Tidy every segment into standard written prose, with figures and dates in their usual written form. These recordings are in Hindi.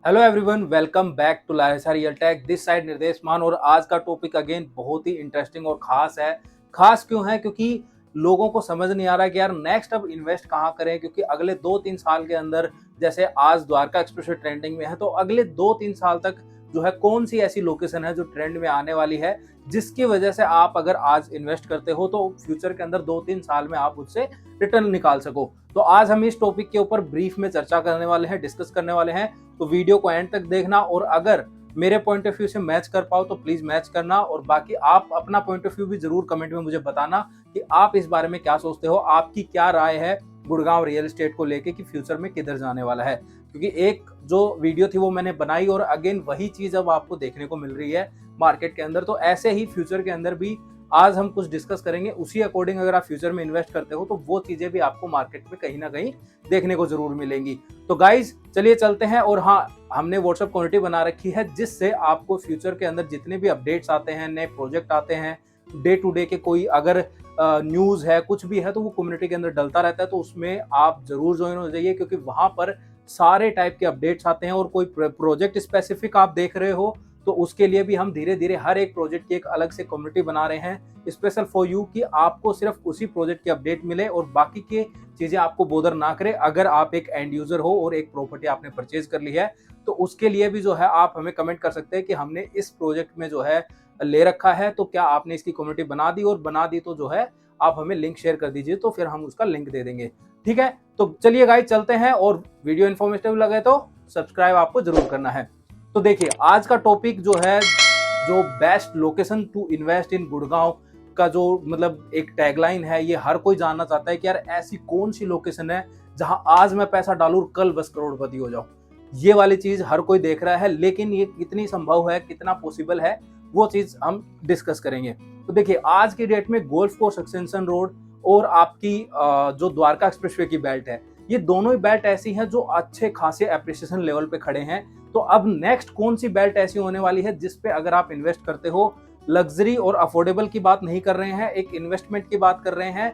Hello everyone, welcome back to Lisa real tech. This side Nirdesh Maan. और आज का टॉपिक अगेन बहुत ही इंटरेस्टिंग और खास है। खास क्यों है? क्योंकि लोगों को समझ नहीं आ रहा कि यार नेक्स्ट अब इन्वेस्ट कहाँ करें। क्योंकि अगले 2-3 साल के अंदर, जैसे आज द्वारका एक्सप्रेसवे ट्रेंडिंग में है, तो अगले 2-3 साल तक जो है कौन सी ऐसी लोकेशन है जो ट्रेंड में आने वाली है, जिसकी वजह से आप अगर आज इन्वेस्ट करते हो तो फ्यूचर के अंदर 2-3 साल में आप उससे रिटर्न निकाल सको। तो आज हम इस टॉपिक के ऊपर ब्रीफ में चर्चा करने वाले हैं, डिस्कस करने वाले हैं। तो वीडियो को एंड तक देखना, और अगर मेरे पॉइंट ऑफ व्यू से मैच कर पाओ तो प्लीज मैच करना, और बाकी आप अपना पॉइंट ऑफ व्यू भी जरूर कमेंट में मुझे बताना कि आप इस बारे में क्या सोचते हो, आपकी क्या राय है गुड़गांव रियल एस्टेट को लेके कि फ्यूचर में किधर जाने वाला है। क्योंकि एक जो वीडियो थी वो मैंने बनाई, और अगेन वही चीज अब आपको देखने को मिल रही है मार्केट के अंदर। तो ऐसे ही फ्यूचर के अंदर भी आज हम कुछ डिस्कस करेंगे, उसी अकॉर्डिंग अगर आप फ्यूचर में इन्वेस्ट करते हो तो वो चीजें भी आपको मार्केट में कहीं ना कहीं देखने को जरूर मिलेंगी। तो गाइज चलिए चलते हैं। और हाँ, हमने व्हाट्सएप कम्युनिटी बना रखी है, जिससे आपको फ्यूचर के अंदर जितने भी अपडेट्स आते हैं, नए प्रोजेक्ट आते हैं, डे टू डे के कोई अगर न्यूज है, कुछ भी है, तो वो कम्युनिटी के अंदर डलता रहता है। तो उसमें आप जरूर ज्वाइन हो जाइए, क्योंकि वहां पर सारे टाइप के अपडेट्स आते हैं। और कोई प्रोजेक्ट स्पेसिफिक आप देख रहे हो तो उसके लिए भी हम धीरे धीरे हर एक प्रोजेक्ट की एक अलग से कम्युनिटी बना रहे हैं, स्पेशल फॉर यू, कि आपको सिर्फ उसी प्रोजेक्ट की अपडेट मिले और बाकी के चीजें आपको बोदर ना करे। अगर आप एक एंड यूजर हो और एक प्रॉपर्टी आपने परचेज कर ली है, तो उसके लिए भी जो है आप हमें कमेंट कर सकते हैं कि हमने इस प्रोजेक्ट में जो है ले रखा है, तो क्या आपने इसकी कम्युनिटी बना दी, और बना दी तो जो है आप हमें लिंक शेयर कर दीजिए, तो फिर हम उसका लिंक दे देंगे। ठीक है, तो चलिए गाइस चलते हैं। और वीडियो इन्फॉर्मेटिव लगे तो सब्सक्राइब आपको जरूर करना है। तो देखिए, आज का टॉपिक जो है, जो best location to invest in Gurgaon का जो मतलब एक टैगलाइन है, ये हर कोई जानना चाहता है कि यार ऐसी कौन सी लोकेशन है जहां आज मैं पैसा डालूं कल बस करोड़पति हो जाऊं। ये वाली चीज हर कोई देख रहा है, लेकिन ये कितनी संभव है, कितना पॉसिबल है, वो चीज हम डिस्कस करेंगे। तो देखिए, आज की डेट में गोल्फ कोर्स एक्सटेंशन रोड और आपकी जो द्वारका एक्सप्रेसवे की बेल्ट है, ये दोनों ही बेल्ट ऐसी हैं जो अच्छे खासे एप्रिसिएशन लेवल पे खड़े हैं। तो अब नेक्स्ट कौन सी बेल्ट ऐसी होने वाली है जिस पे अगर आप इन्वेस्ट करते हो, लग्जरी और अफोर्डेबल की बात नहीं कर रहे हैं, एक इन्वेस्टमेंट की बात कर रहे हैं,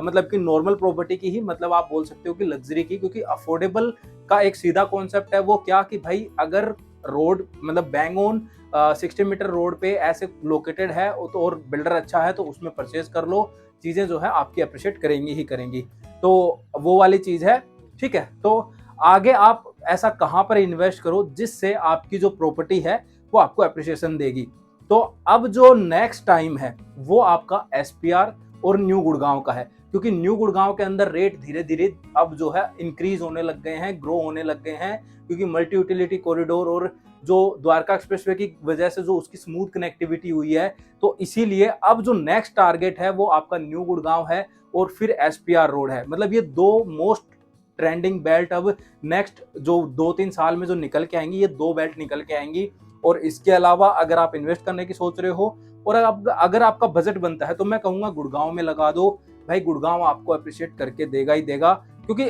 मतलब कि नॉर्मल प्रॉपर्टी की ही, मतलब आप बोल सकते हो कि लग्जरी की। क्योंकि अफोर्डेबल का एक सीधा कॉन्सेप्ट है, वो क्या कि भाई अगर रोड मतलब बैंग ऑन 60 मीटर रोड पे ऐसे लोकेटेड है तो, और बिल्डर अच्छा है, तो उसमें परचेज कर लो, चीजें जो है आपकी अप्रिशिएट करेंगी ही करेंगी। तो वो वाली चीज है। ठीक है, तो आगे आप ऐसा कहां पर इन्वेस्ट करो जिससे आपकी जो प्रॉपर्टी है वो आपको एप्रिसिएशन देगी। तो अब जो नेक्स्ट टाइम है वो आपका एसपीआर और न्यू गुड़गांव का है। क्योंकि न्यू गुड़गांव के अंदर रेट धीरे धीरे अब जो है इंक्रीज होने लग गए हैं, ग्रो होने लग गए हैं, क्योंकि मल्टी यूटिलिटी कॉरिडोर और जो द्वारका एक्सप्रेसवे की वजह से जो उसकी स्मूथ कनेक्टिविटी हुई है, तो इसीलिए अब जो नेक्स्ट टारगेट है वो आपका न्यू गुड़गांव है और फिर एसपीआर रोड है। मतलब ये दो मोस्ट ट्रेंडिंग बेल्ट अब नेक्स्ट जो 2-3 साल में जो निकल के आएंगी, ये दो बेल्ट निकल के आएंगी। और इसके अलावा अगर आप इन्वेस्ट करने की सोच रहे हो और अगर आपका बजट बनता है, तो मैं कहूंगा गुड़गांव में लगा दो भाई। गुड़गांव आपको अप्रिशिएट करके देगा ही देगा, क्योंकि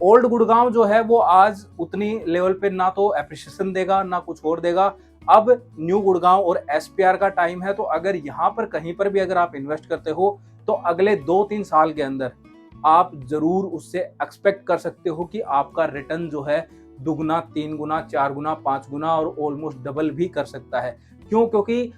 ओल्ड गुड़गांव जो है वो आज उतनी लेवल पे ना तो अप्रिशिएशन देगा ना कुछ और देगा। अब न्यू गुड़गांव और एसपीआर का टाइम है, तो अगर यहाँ पर कहीं पर भी अगर आप इन्वेस्ट करते हो तो अगले 2-3 साल के अंदर आप जरूर उससे एक्सपेक्ट कर सकते हो कि आपका रिटर्न जो है दुगना, 3 गुना, 4 गुना, 5 गुना और ऑलमोस्ट डबल भी कर सकता है। क्यों? क्योंकि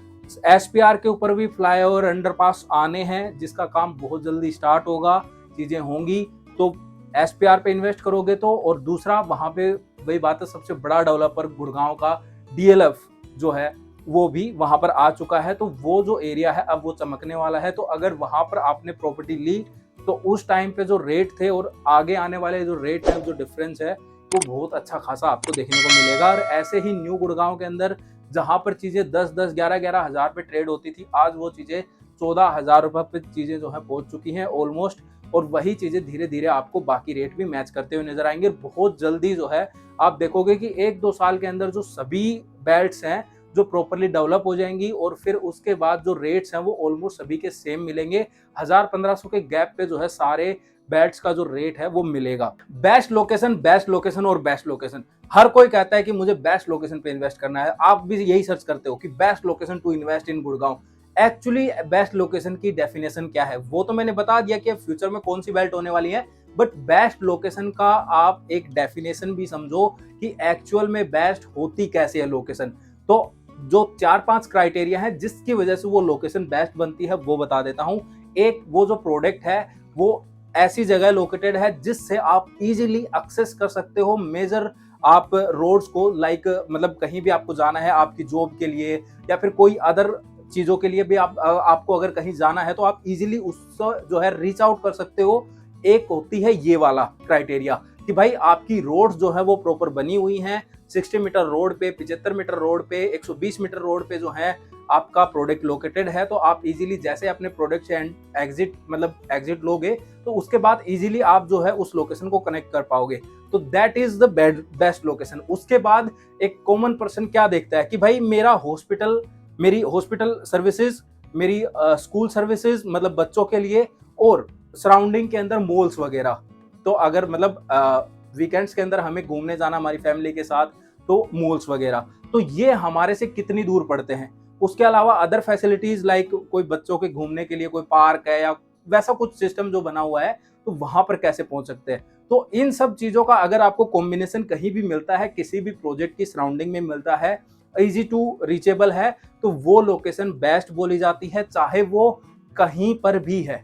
एसपीआर के ऊपर भी फ्लाईओवर, अंडरपास आने हैं, जिसका काम बहुत जल्दी स्टार्ट होगा, चीजें होंगी। तो एसपीआर पे इन्वेस्ट करोगे तो, और दूसरा वहां पे वही बात है, सबसे बड़ा डेवलपर गुड़गांव का डीएलएफ जो है वो भी वहां पर आ चुका है। तो वो जो एरिया है अब वो चमकने वाला है। तो अगर वहां पर आपने प्रॉपर्टी ली तो उस टाइम पे जो रेट थे और आगे आने वाले जो रेट है, जो डिफरेंस है, वो बहुत अच्छा खासा आपको देखने को मिलेगा। और ऐसे ही न्यू गुड़गांव के अंदर जहां पर चीजें 10-10, 11-11 हजार पे ट्रेड होती थी, आज वो चीजें 14,000 रुपए पे चीजें जो है पहुंच चुकी हैं ऑलमोस्ट। और वही चीजें धीरे धीरे आपको बाकी रेट भी मैच करते हुए नजर आएंगे। बहुत जल्दी जो है आप देखोगे कि 1-2 साल के अंदर जो सभी बेल्ट्स हैं जो प्रॉपरली डेवलप हो जाएंगी, और फिर उसके बाद जो रेट्स हैं वो ऑलमोस्ट सभी के सेम मिलेंगे। 1000-1500 के गैप पे जो है सारे बैट्स का जो रेट है वो मिलेगा। बेस्ट लोकेशन, बेस्ट लोकेशन और बेस्ट लोकेशन, हर कोई कहता है कि मुझे बेस्ट लोकेशन पे इन्वेस्ट करना है। आप भी यही सर्च करते हो कि best location to invest in Gurgaon. Actually best location की डेफिनेशन क्या है वो तो मैंने बता दिया कि फ्यूचर में कौन सी बेल्ट होने वाली है। बट बेस्ट लोकेशन का आप एक डेफिनेशन भी समझो कि एक्चुअल में बेस्ट होती कैसे है लोकेशन। तो जो 4-5 क्राइटेरिया है जिसकी वजह से वो लोकेशन बेस्ट बनती है वो बता देता हूं। एक, वो जो प्रोडक्ट है वो ऐसी जगह लोकेटेड है जिससे आप इजीली एक्सेस कर सकते हो मेजर आप रोड्स को, लाइक मतलब कहीं भी आपको जाना है आपकी जॉब के लिए या फिर कोई अदर चीजों के लिए भी आपको अगर कहीं जाना है तो आप इजीली उससे जो है रीच आउट कर सकते हो। एक होती है ये वाला क्राइटेरिया कि भाई आपकी रोड्स जो है वो प्रॉपर बनी हुई हैं, 60 मीटर रोड पे, 75 मीटर रोड पे, 120 मीटर रोड पे जो है आपका प्रोडक्ट लोकेटेड है। तो आप इजीली जैसे अपने प्रोडक्ट से एग्जिट लोगे तो उसके बाद इजीली आप जो है उस लोकेशन को कनेक्ट कर पाओगे। तो that is the best location. उसके बाद एक कॉमन पर्सन क्या देखता है कि भाई मेरी हॉस्पिटल सर्विसेज, मेरी स्कूल सर्विसेज मतलब बच्चों के लिए, और सराउंडिंग के अंदर मॉल्स वगैरह। तो अगर वीकेंड्स के अंदर हमें घूमने जाना हमारी फैमिली के साथ तो मॉल्स वगैरह, तो ये हमारे से कितनी दूर पड़ते हैं। उसके अलावा अदर फैसिलिटीज लाइक कोई बच्चों के घूमने के लिए कोई पार्क है या वैसा कुछ सिस्टम जो बना हुआ है तो वहां पर कैसे पहुंच सकते हैं। तो इन सब चीजों का अगर आपको कॉम्बिनेशन कहीं भी मिलता है, किसी भी प्रोजेक्ट की सराउंडिंग में मिलता है, इजी टू रीचेबल है, तो वो लोकेशन बेस्ट बोली जाती है, चाहे वो कहीं पर भी है।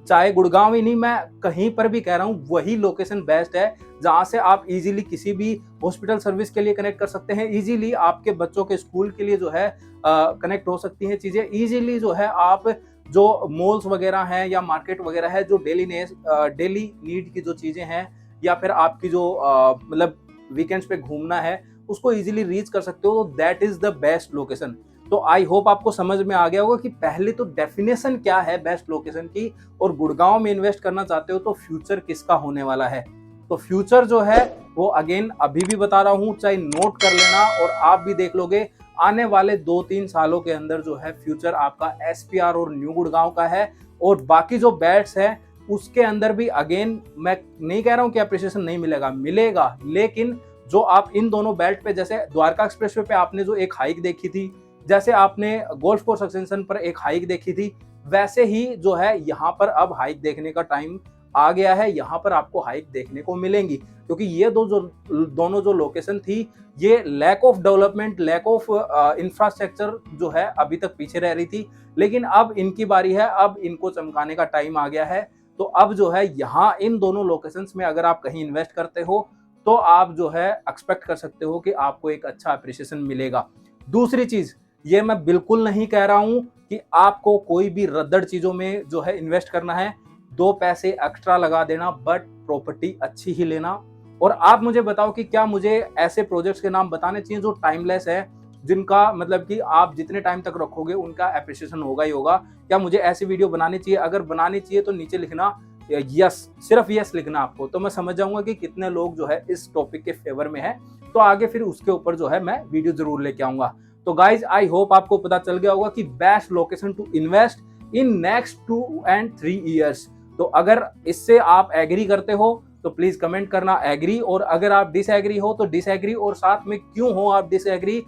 चाहे गुड़गांव ही नहीं, मैं कहीं पर भी कह रहा हूं, वही लोकेशन बेस्ट है जहां से आप इजीली किसी भी हॉस्पिटल सर्विस के लिए कनेक्ट कर सकते हैं, इजीली आपके बच्चों के स्कूल के लिए जो है कनेक्ट हो सकती हैं चीजें, इजीली जो है आप जो मॉल्स वगैरह हैं या मार्केट वगैरह है, जो डेली नीड की जो चीजें हैं या फिर आपकी जो वीकेंड्स पे घूमना है उसको इजीली रीच कर सकते हो। तो that is the best location. तो आई होप आपको समझ में आ गया होगा कि पहले तो डेफिनेशन क्या है बेस्ट लोकेशन की, और गुड़गांव में इन्वेस्ट करना चाहते हो तो फ्यूचर किसका होने वाला है। तो फ्यूचर जो है वो अगेन अभी भी बता रहा हूं, चाहे नोट कर लेना और आप भी देख लोगे, आने वाले 2-3 सालों के अंदर जो है फ्यूचर आपका एसपीआर और न्यू गुड़गांव का है। और बाकी जो बेट्स है उसके अंदर भी अगेन मैं नहीं कह रहा हूं कि अप्रिसिएशन नहीं मिलेगा, मिलेगा, लेकिन जो आप इन दोनों बेल्ट पे, जैसे द्वारका एक्सप्रेसवे पे आपने जो एक हाइक देखी थी, जैसे आपने गोल्फ कोर्स एक्सटेंशन पर एक हाइक देखी थी, वैसे ही जो है यहाँ पर अब हाइक देखने का टाइम आ गया है। यहाँ पर आपको हाइक देखने को मिलेंगी क्योंकि ये दोनों जो लोकेशन थी, ये lack of development, lack of infrastructure जो है अभी तक पीछे रह रही थी, लेकिन अब इनकी बारी है, अब इनको चमकाने का टाइम आ गया है। तो अब जो है यहाँ इन दोनों लोकेशंस में अगर आप कहीं इन्वेस्ट करते हो तो आप जो है एक्सपेक्ट कर सकते हो कि आपको एक अच्छा अप्रिसिएशन मिलेगा। दूसरी चीज, ये मैं बिल्कुल नहीं कह रहा हूं कि आपको कोई भी रद्दड़ चीजों में जो है इन्वेस्ट करना है, 2 पैसे एक्स्ट्रा लगा देना, बट प्रॉपर्टी अच्छी ही लेना। और आप मुझे बताओ कि क्या मुझे ऐसे प्रोजेक्ट्स के नाम बताने चाहिए जो टाइमलेस है, जिनका मतलब कि आप जितने टाइम तक रखोगे उनका एप्रिसिएशन होगा ही होगा। क्या मुझे ऐसी वीडियो बनानी चाहिए? अगर बनानी चाहिए तो नीचे लिखना यस, सिर्फ यस लिखना आपको, तो मैं समझ जाऊंगा कि कितने लोग जो है इस टॉपिक के फेवर में है। तो आगे फिर उसके ऊपर जो है मैं वीडियो जरूर लेके आऊंगा। तो गाइज आई होप आपको पता चल गया होगा कि best location to invest in next 2 and 3 years। तो अगर इससे आप एग्री करते हो तो प्लीज कमेंट करना एग्री, और अगर आप डिसएग्री हो तो डिसएग्री, और साथ में क्यों हो आप डिसएग्री,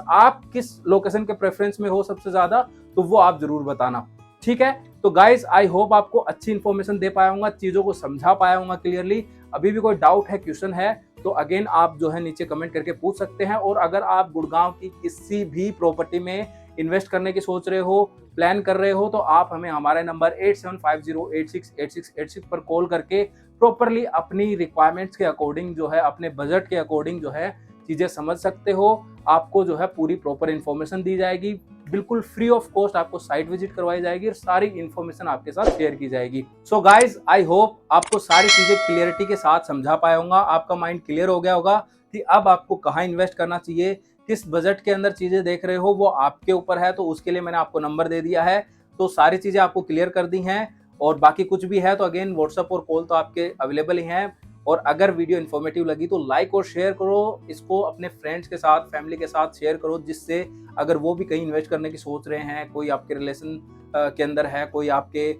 आप किस लोकेशन के प्रेफरेंस में हो सबसे ज्यादा, तो वो आप जरूर बताना। ठीक है, तो गाइज आई होप आपको अच्छी इंफॉर्मेशन दे पाया हूँ, चीजों को समझा पाया हूँ क्लियरली। अभी भी कोई डाउट है, क्वेश्चन है, तो अगेन आप जो है नीचे कमेंट करके पूछ सकते हैं। और अगर आप गुड़गांव की किसी भी प्रॉपर्टी में इन्वेस्ट करने की सोच रहे हो, प्लान कर रहे हो, तो आप हमें हमारे नंबर 8750868686 पर कॉल करके प्रॉपरली अपनी रिक्वायरमेंट्स के अकॉर्डिंग जो है, अपने बजट के अकॉर्डिंग जो है चीजें समझ सकते हो। आपको जो है पूरी प्रॉपर इन्फॉर्मेशन दी जाएगी, बिल्कुल फ्री ऑफ कॉस्ट आपको साइट विजिट करवाई जाएगी और सारी इन्फॉर्मेशन आपके साथ शेयर की जाएगी। सो गाइज आई होप आपको सारी चीजें क्लियरिटी के साथ समझा पाया होगा, आपका माइंड क्लियर हो गया होगा कि अब आपको कहाँ इन्वेस्ट करना चाहिए, किस बजट के अंदर चीजें देख रहे हो वो आपके ऊपर है। तो उसके लिए मैंने आपको नंबर दे दिया है, तो सारी चीजें आपको क्लियर कर दी हैं। और बाकी कुछ भी है तो अगेन व्हाट्सएप और कॉल तो आपके अवेलेबल ही हैं। और अगर वीडियो इन्फॉर्मेटिव लगी तो लाइक और शेयर करो, इसको अपने फ्रेंड्स के साथ, फैमिली के साथ शेयर करो, जिससे अगर वो भी कहीं इन्वेस्ट करने की सोच रहे हैं, कोई आपके रिलेशन के अंदर है, कोई आपके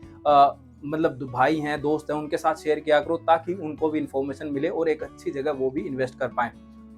भाई हैं, दोस्त हैं, उनके साथ शेयर किया करो ताकि उनको भी इन्फॉर्मेशन मिले और एक अच्छी जगह वो भी इन्वेस्ट कर पाएं।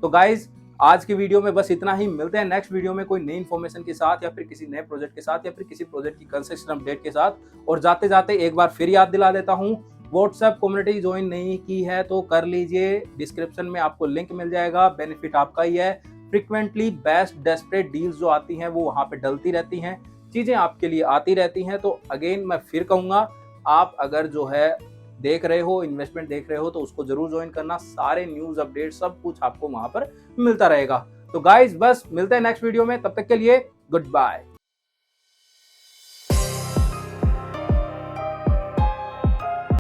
तो गाइज आज की वीडियो में बस इतना ही, मिलते हैं नेक्स्ट वीडियो में कोई नई इन्फॉर्मेशन के साथ, या फिर किसी नए प्रोजेक्ट के साथ, या फिर किसी प्रोजेक्ट की कंस्ट्रक्शन अपडेट के साथ। और जाते जाते एक बार फिर याद दिला देता हूं व्हाट्सएप कम्युनिटी ज्वाइन नहीं की है तो कर लीजिए, डिस्क्रिप्शन में आपको लिंक मिल जाएगा, बेनिफिट आपका ही है। फ्रिक्वेंटली बेस्ट डेस्परेट डील्स जो आती हैं वो वहां पे डलती रहती हैं, चीजें आपके लिए आती रहती हैं। तो अगेन मैं फिर कहूंगा, आप अगर जो है देख रहे हो, इन्वेस्टमेंट देख रहे हो, तो उसको जरूर ज्वाइन करना। सारे न्यूज अपडेट सब कुछ आपको वहां पर मिलता रहेगा। तो गाइज बस मिलते हैं नेक्स्ट वीडियो में, तब तक के लिए गुड बाय।